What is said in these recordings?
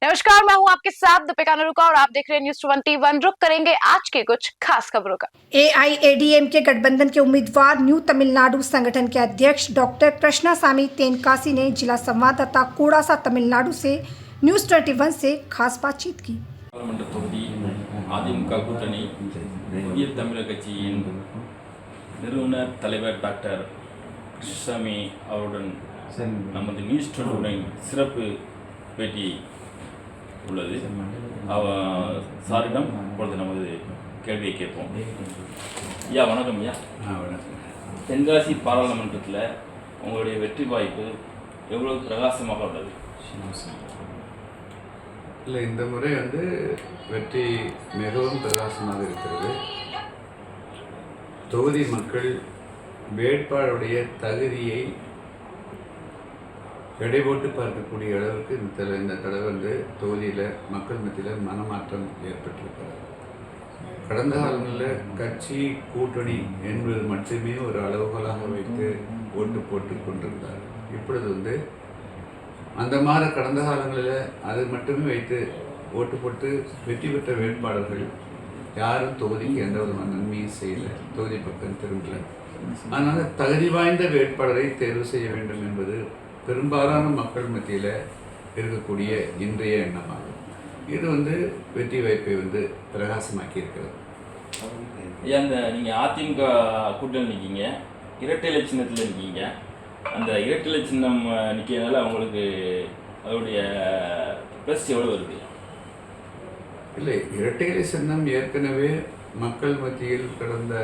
नमस्कार, मैं हूं आपके साथ दीपिका नरुका और आप देख रहे हैं न्यूज 21। रुक करेंगे आज के कुछ खास खबरों का। AIADMK गठबंधन के उम्मीदवार न्यू तमिलनाडु संगठन के अध्यक्ष डॉक्टर कृष्णासामी तेनकासी ने जिला संवाददाता कोडासा तमिलनाडु से न्यूज 21 से खास बातचीत की। அதிமுக கூட்டணி புதிய தமிழக கட்சியின் நிறுவனர் தலைவர் டாக்டர் கிருஷ்ணசாமி அவருடன் நமது நியூஸ் 21 சிறப்பு பேட்டி உள்ளது. சாரிடம் இப்பொழுது நமது கேள்வியை கேட்போம். ஐயா வணக்கம். ஐயா தென்காசி பாராளுமன்றத்தில் உங்களுடைய வெற்றி வாய்ப்பு எவ்வளவு பிரகாசமாக உள்ளது? இல்லை, இந்த முறை வெற்றி மிகவும் பிரகாசமாக இருக்கிறது. தொகுதி மக்கள் வேட்பாளருடைய தகுதியை எடை போட்டு பார்க்கக்கூடிய அளவுக்கு இந்த தடவை தொகுதியில் மக்கள் மத்தியில் மனமாற்றம் ஏற்பட்டிருக்கிறது. கடந்த காலங்களில் கட்சி கூட்டணி என்பது மட்டுமே ஒரு அளவுகோலாக வைத்து ஓட்டு போட்டு கொண்டிருந்தார். இப்பொழுது அந்த மாதிரி கடந்த காலங்களில் அது மட்டுமே வைத்து ஓட்டு போட்டு வெற்றி பெற்ற வேட்பாளர்கள் யாரும் தொகுதிக்கு எந்த விதமான நன்மையும் செய்யலை, தொகுதி பக்கம் திரும்பலை. அதனால் தகுதி வாய்ந்த வேட்பாளரை தேர்வு செய்ய வேண்டும் என்பது பெரும்பாலான மக்கள் மத்தியில் இருக்கக்கூடிய இன்றைய எண்ணமாகும். இது வெற்றி வாய்ப்பை பிரகாசமாக்கி இருக்கிறது. நீங்கள் அதிமுக கூட்டணி நிற்கீங்க, இரட்டை இலை சின்னத்தில் இருக்கீங்க. அந்த இரட்டை இலை சின்னம் நிற்கிறதுனால அவங்களுக்கு அதோடைய ப்ளஸ் எவ்வளோ வருது? இல்லை, இரட்டை இலை சின்னம் ஏற்கனவே மக்கள் மத்தியில் கடந்த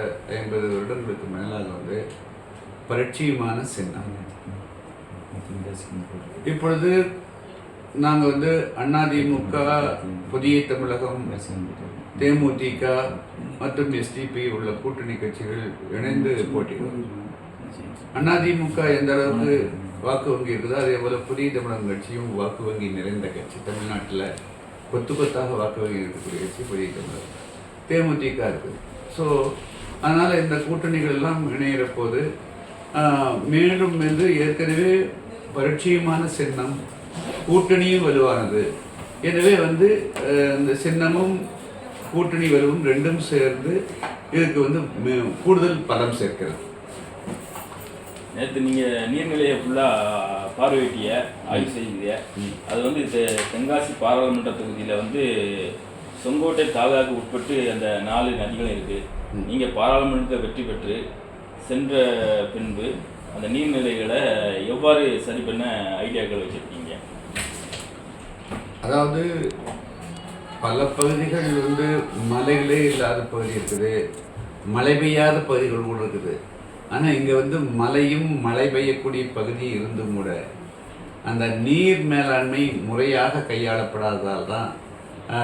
50 வருடங்களுக்கு மேலாக பரிச்சயமான சின்னம். இப்பொழுது நாங்கள் அதிமுக, புதிய தமிழகம், தேமுதிக மற்றும் SDP உள்ள கூட்டணி கட்சிகள் இணைந்து போட்டியிடும். அதிமுக எந்த அளவுக்கு வாக்கு வங்கி இருக்குதோ அதே போல் புதிய தமிழகம் கட்சியும் வாக்கு வங்கி நிறைந்த கட்சி. தமிழ்நாட்டில் கொத்து கொத்தாக வாக்கு வங்கி இருக்கக்கூடிய கட்சி புதிய தமிழகம். தேமுதிக இருக்குது. ஸோ அதனால் இந்த கூட்டணிகள் எல்லாம் இணைகிற போது மேலும் ஏற்கனவே பரிச்சயமான சின்னம், கூட்டணியும் வலுவானது. எனவே இந்த சின்னமும் கூட்டணி வலுவும் ரெண்டும் சேர்ந்து இதுக்கு கூடுதல் பலம் சேர்க்கிறது. நேற்று நீங்கள் நீர்நிலையை ஃபுல்லாக பார்வையிட்டிய ஆய்வு செய்தீங்க. அது தென்காசி பாராளுமன்ற தொகுதியில் செங்கோட்டை தாலுகாவுக்கு உட்பட்டு அந்த 4 நதிகளும் இருக்குது. நீங்கள் பாராளுமன்றத்தை வெற்றி பெற்று சென்ற பின்பு அந்த நீர்நிலைகளை எவ்வாறு சரி பண்ண ஐடியாக்கள் வச்சுருக்கீங்க? அதாவது பல பகுதிகள் மலைகளே இல்லாத பகுதி இருக்குது, மழை பெய்யாத பகுதிகள் கூட இருக்குது. ஆனால் இங்கே மழையும் மழை பெய்யக்கூடிய பகுதி இருந்தும் கூட அந்த நீர் மேலாண்மை முறையாக கையாளப்படாததால் தான்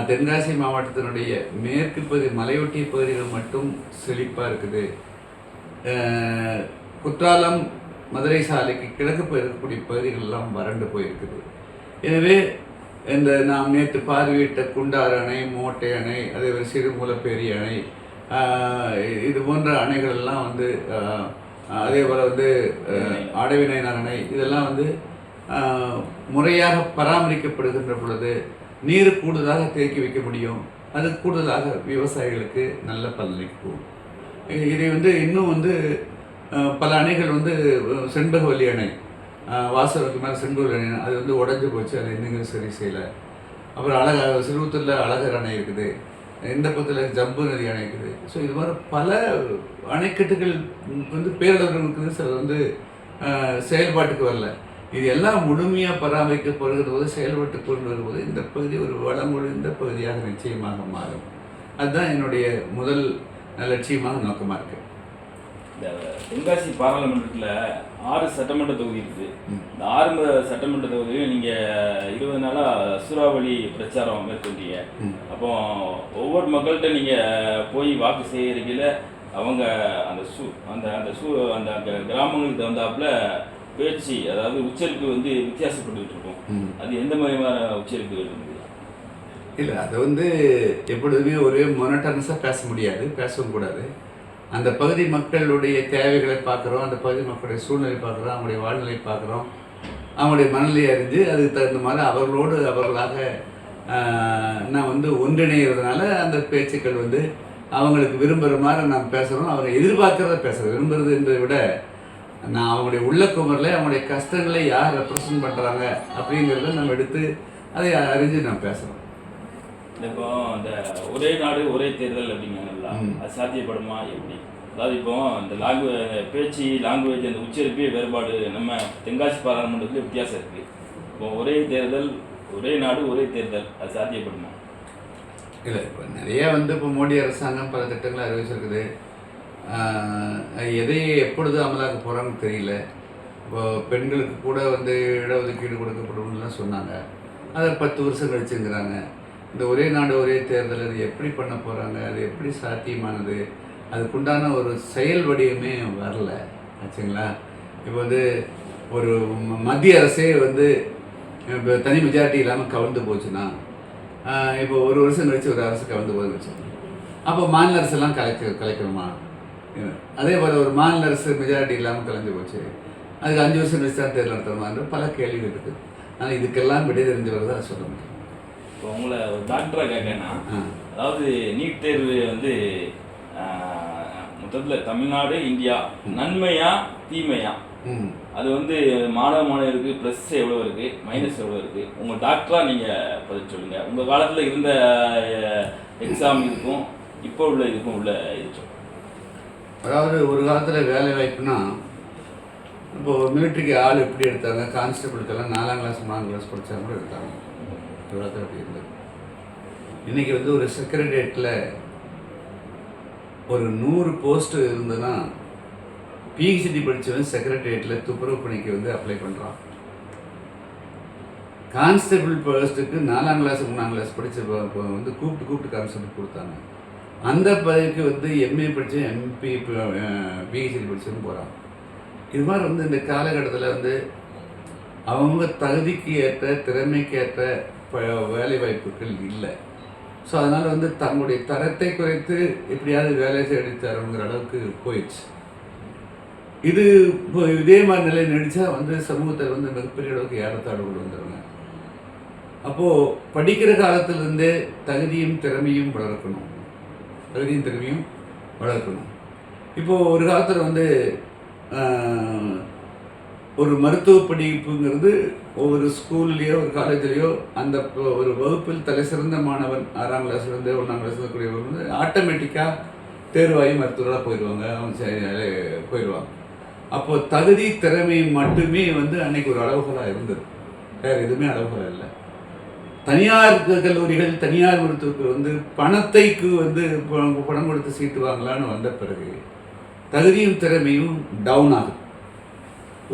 தென்காசி மாவட்டத்தினுடைய மேற்கு பகுதி, மலையொட்டிய பகுதிகள் மட்டும் செழிப்பாக இருக்குது. குற்றாலம், மதுரை சாலைக்கு கிழக்கு இருக்கக்கூடிய பகுதிகள் எல்லாம் வறண்டு போயிருக்குது. எனவே நாம் நேற்று பார்வையிட்ட குண்டாறு அணை, மோட்டை அணை, அதே ஒரு சிறுமூலப்பேரி அணை, இது போன்ற அணைகள் எல்லாம் அதே போல் ஆடவிநாயனார் அணை, இதெல்லாம் முறையாக பராமரிக்கப்படுகின்ற பொழுது நீர் கூடுதலாக தேக்கி வைக்க முடியும். அது கூடுதலாக விவசாயிகளுக்கு நல்ல பலனளிக்கும். இதை இன்னும் பல அணைகள் செண்பகவல்லி அணை, வாசலுக்கு மேலே செண்பகவல்லி அணை, அது உடஞ்சி போச்சு. அதை இன்னும் சரி செய்யலை. அப்புறம் சிறுவத்தூரில் அழகர் அணை இருக்குது, இந்த பக்கத்தில் ஜம்பு நதி அணை இருக்குது. ஸோ இது மாதிரி பல அணைக்கட்டுகள் பேரளவில் இருக்குது. சில செயல்பாட்டுக்கு வரல. இது எல்லாம் முழுமையாக பராமரிக்கப்படுகிற போது, செயல்பட்டு கொண்டு வரும்போது இந்த பகுதி ஒரு வளமொழிந்த பகுதியாக நிச்சயமாக மாறும். அதுதான் என்னுடைய முதல் லட்சியமாக நோக்கமாக இருக்குது. இந்த தென்காசி பாராளுமன்றத்தில் 6 சட்டமன்ற தொகுதி இருக்குது. இந்த 6 சட்டமன்ற தொகுதியும் நீங்கள் 20 நாளாக சூறாவளி பிரச்சாரம் மேற்கொண்டீங்க. அப்போ ஒவ்வொரு மக்கள்கிட்ட நீங்கள் போய் வாக்கு சேகரிக்கல, அவங்க அந்த கிராமங்களுக்கு தகுந்தாப்புல பேச்சு, அதாவது உச்சரிப்பு வித்தியாசப்பட்டுக்கிட்டு இருக்கும். அது எந்த மாதிரியான உச்சரிப்புகள் இருக்குது? இல்லை, அதை எப்பொழுதுமே ஒரே மொனட்டனஸாக பேச முடியாது, பேசவும் கூடாது. அந்த பகுதி மக்களுடைய தேவைகளை பார்க்குறோம், அந்த பகுதி மக்களுடைய சூழ்நிலை பார்க்குறோம், அவங்களுடைய வாழ்நிலை பார்க்குறோம், அவங்களுடைய மனநிலை அறிஞ்சு அதுக்கு தகுந்த மாதிரி அவர்களாக நான் வந்து ஒன்றிணைகிறதுனால அந்த பேச்சுக்கள் வந்து அவங்களுக்கு விரும்புகிற மாதிரி நான் பேசுகிறோம், அவங்க எதிர்பார்க்குறத பேசுகிறேன். விரும்புகிறதுன்றதை விட நான் அவங்களுடைய உள்ள குமரில் அவங்களுடைய கஷ்டங்களை யார் ரெப்ரசன்ட் பண்ணுறாங்க அப்படிங்கிறத நம்ம எடுத்து அதை அறிஞ்சு நான் பேசுகிறோம். இப்போ இந்த ஒரே நாடு ஒரே தேர்தல் அப்படிங்கிறாங்கல்ல, அது சாத்தியப்படுமா எப்படி? அதாவது இப்போ இந்த பேச்சு லாங்குவேஜ் அந்த உச்சரிப்பே வேறுபாடு நம்ம தென்காசி பாராளுமன்றத்தில் வித்தியாசம் இருக்குது. இப்போ ஒரே தேர்தல் ஒரே நாடு ஒரே தேர்தல் அது சாத்தியப்படுமா? இல்லை, இப்போ நிறைய வந்து இப்போ மோடி அரசாங்கம் பல திட்டங்களை அறிவிச்சிருக்குது. எதை எப்பொழுது அமலாக்க போகிறாங்கன்னு தெரியல. இப்போ பெண்களுக்கு கூட வந்து இடஒதுக்கீடு கொடுக்கப்படும்லாம் சொன்னாங்க, அதை 10 வருஷம் கழிச்சுங்கிறாங்க. இந்த ஒரே நாடு ஒரே தேர்தல் அது எப்படி பண்ண போகிறாங்க, அது எப்படி சாத்தியமானது, அதுக்குண்டான ஒரு செயல் வடிவமே வரல ஆச்சுங்களா. இப்போ வந்து ஒரு மத்திய அரசே வந்து இப்போ தனி மெஜாரிட்டி இல்லாமல் கவிழ்ந்து போச்சுன்னா, இப்போ ஒரு வருஷம் கழிச்சு ஒரு அரசு கவிழ்ந்து போகுதுன்னு வச்சுக்கோங்க, அப்போ மாநில அரசெல்லாம் கலைக்கணுமா? அதே போல் ஒரு மாநில அரசு மெஜாரிட்டி இல்லாமல் கலைஞ்சு போச்சு, அதுக்கு 5 வருஷம் கழிச்சு தான் தேர்தல் நடத்தணுமான்ற பல கேள்விகள் இருக்குது. ஆனால் இதுக்கெல்லாம் விடை தெரிஞ்சவர் தான் சொல்ல முடியும். இப்போ உங்களை ஒரு டாக்டராக கேட்கேன்னா, அதாவது நீட் தேர்வு வந்து மொத்தத்தில் தமிழ்நாடு இந்தியா நன்மையா தீமையா, அது வந்து மாணவருக்கு ப்ளஸ் எவ்வளோ இருக்குது மைனஸ் எவ்வளோ இருக்குது, உங்கள் டாக்டராக நீங்கள் பதில் சொல்லுங்கள். உங்கள் காலத்தில் இருந்த எக்ஸாம் இதுக்கும் இப்போ உள்ள இதுக்கும் உள்ள இது சொல்லுங்கள். அதாவது ஒரு காலத்தில் வேலை வாய்ப்புனா இப்போது மிலிட்ரிக்கு ஆள் எப்படி எடுத்தாங்க, கான்ஸ்டபிளுக்கெல்லாம் 4ஆம் கிளாஸ் 3ஆம் கிளாஸ் படித்தா கூட எடுத்தாங்க. ஒரு காலத்தில் அப்படி இருந்தது. இன்றைக்கி வந்து ஒரு செக்ரட்டேரியட்டில் ஒரு 100 போஸ்ட்டு இருந்ததுன்னா பிஹெச்டி படித்தவன் செக்ரட்டேரியட்டில் துப்புரவு பணிக்கு வந்து அப்ளை பண்ணுறான். கான்ஸ்டபிள் போஸ்ட்டுக்கு 4ஆம் கிளாஸ் 3ஆம் கிளாஸ் படித்த வந்து கூப்பிட்டு கான்ஸ்டபிள் கொடுத்தாங்க. அந்த பதவிக்கு வந்து எம்ஏ படித்த எம்பி பிஹெச்டி படித்தவங்க போகிறாங்க. இது மாதிரி வந்து இந்த காலகட்டத்தில் வந்து அவங்க தகுதிக்கு ஏற்ற திறமைக்கு ஏற்ற வேலை வாய்ப்புகள் இல்லை. ஸோ அதனால் வந்து தங்களுடைய தரத்தை குறைத்து எப்படியாவது வேலை செய்து தரணுங்கிற அளவுக்கு போயிடுச்சு. இது இப்போ இதே மாதிரி நிலை நடித்தா வந்து சமூகத்தில் வந்து மிகப்பெரிய அளவுக்கு ஏறத்தாழ்வுகள் வந்துடுங்க. அப்போது படிக்கிற காலத்திலேருந்தே தகுதியும் திறமையும் வளர்க்கணும். இப்போது ஒரு காலத்தில் வந்து ஒரு மருத்துவ படிப்புங்கிறது ஒவ்வொரு ஸ்கூல்லையோ ஒரு காலேஜ்லேயோ அந்த ஒரு வகுப்பில் தலை சிறந்த மாணவன் 6ஆம் கிளாஸ்லேருந்து 1ஆம் கிளாஸ் இருக்கக்கூடியவர் வந்து ஆட்டோமேட்டிக்காக தேர்வாகி மருத்துவராக போயிடுவாங்க. அப்போது தகுதி திறமை மட்டுமே வந்து அன்னைக்கு ஒரு அளவுகோலாக இருந்தது, வேறு எதுவுமே அளவுகோலாக இல்லை. தனியார் கல்லூரிகள் தனியார் மருத்துவர்கள் வந்து பணத்தைக்கு வந்து பணம் கொடுத்து சீட்டு வாங்கலான்னு வந்த பிறகு தகுதியும் திறமையும் டவுன் ஆகுது.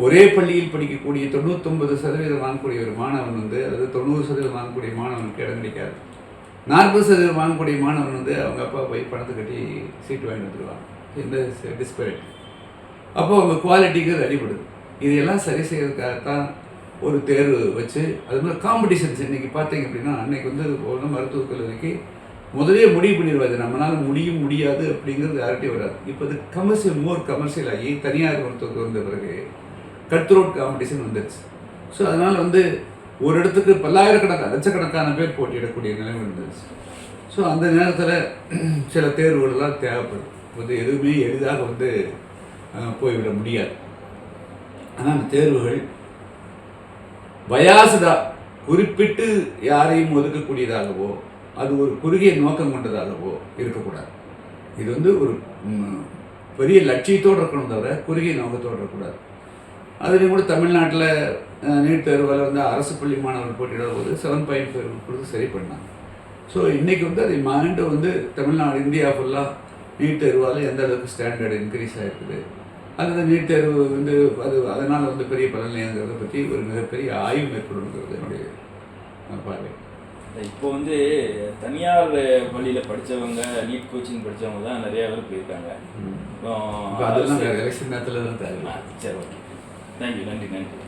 ஒரே பள்ளியில் படிக்கக்கூடிய 99% வாங்கக்கூடிய ஒரு மாணவன் வந்து அதாவது 90% வாங்கக்கூடிய மாணவனுக்கு இடம் கிடைக்காது. 40% வாங்கக்கூடிய மாணவன் வந்து அவங்க அப்பா போய் பணத்தை கட்டி சீட்டு வாங்கி வந்துடுவாங்க. இந்த டிஸ்பேரிட்டி அப்போது அவங்க குவாலிட்டிக்கு அது அடிபடுது. இதையெல்லாம் சரி செய்யறதுக்காகத்தான் ஒரு தேர்வு வச்சு அது மாதிரி காம்படிஷன்ஸ் இன்றைக்கி பார்த்தீங்க அப்படின்னா, அன்றைக்கி வந்து ஒன்றும் மருத்துவக் கல்லூரிக்கு முதலே முடிவு பண்ணிடுவாது நம்மளால் முடியாது அப்படிங்கிறது யார்கிட்டையும் வராது. இப்போ அது கமர்ஷியல் ஆகி தனியார் மருத்துவத்துக்கு வந்த பிறகு கட் த்ரோட் காம்படிஷன் வந்துடுச்சு. ஸோ அதனால் வந்து ஒரு இடத்துக்கு லட்சக்கணக்கான பேர் போட்டியிடக்கூடிய நிலைமை இருந்துச்சு. ஸோ அந்த நேரத்தில் சில தேர்வுகள்லாம் தேவைப்படும். வந்து எதுவுமே எளிதாக வந்து போய்விட முடியாது. ஆனால் அந்த தேர்வுகள் பயாசுடாக குறிப்பிட்டு யாரையும் ஒதுக்கக்கூடியதாகவோ அது ஒரு குறுகிய நோக்கம் கொண்டதாகவோ இருக்கக்கூடாது. இது வந்து ஒரு பெரிய லட்சியத்தோடு இருக்கணும் தவிர குறுகிய நோக்கத்தோடு இருக்கக்கூடாது. அதுலேயும் கூட தமிழ்நாட்டில் நீட் தேர்வில் வந்து அரசு பள்ளி மாணவர்கள் போட்டியிட போது 7.5 கொடுத்து சரி பண்ணாங்க. ஸோ இன்றைக்கி வந்து அதை மாண்டு வந்து தமிழ்நாடு இந்தியா ஃபுல்லாக நீட் தேர்வால் எந்த அளவுக்கு ஸ்டாண்டர்ட் இன்க்ரீஸ் ஆகிருக்குது, அந்த நீட் தேர்வு வந்து அதனால் வந்து பெரிய பலனில்லைங்கிறத பற்றி ஒரு மிகப்பெரிய ஆய்வு மேற்கொள்ளுங்கிறது என்னுடைய பார்வை. இப்போ வந்து தனியார் பள்ளியில் படித்தவங்க நீட் கோச்சிங் படித்தவங்க தான் நிறைய பேர் போயிருக்காங்க. இப்போ அதெல்லாம் எலெக்ஷன் நேரத்தில் தான் தேவை. சரி, ஓகே, தேங்க்யூ, நன்றி.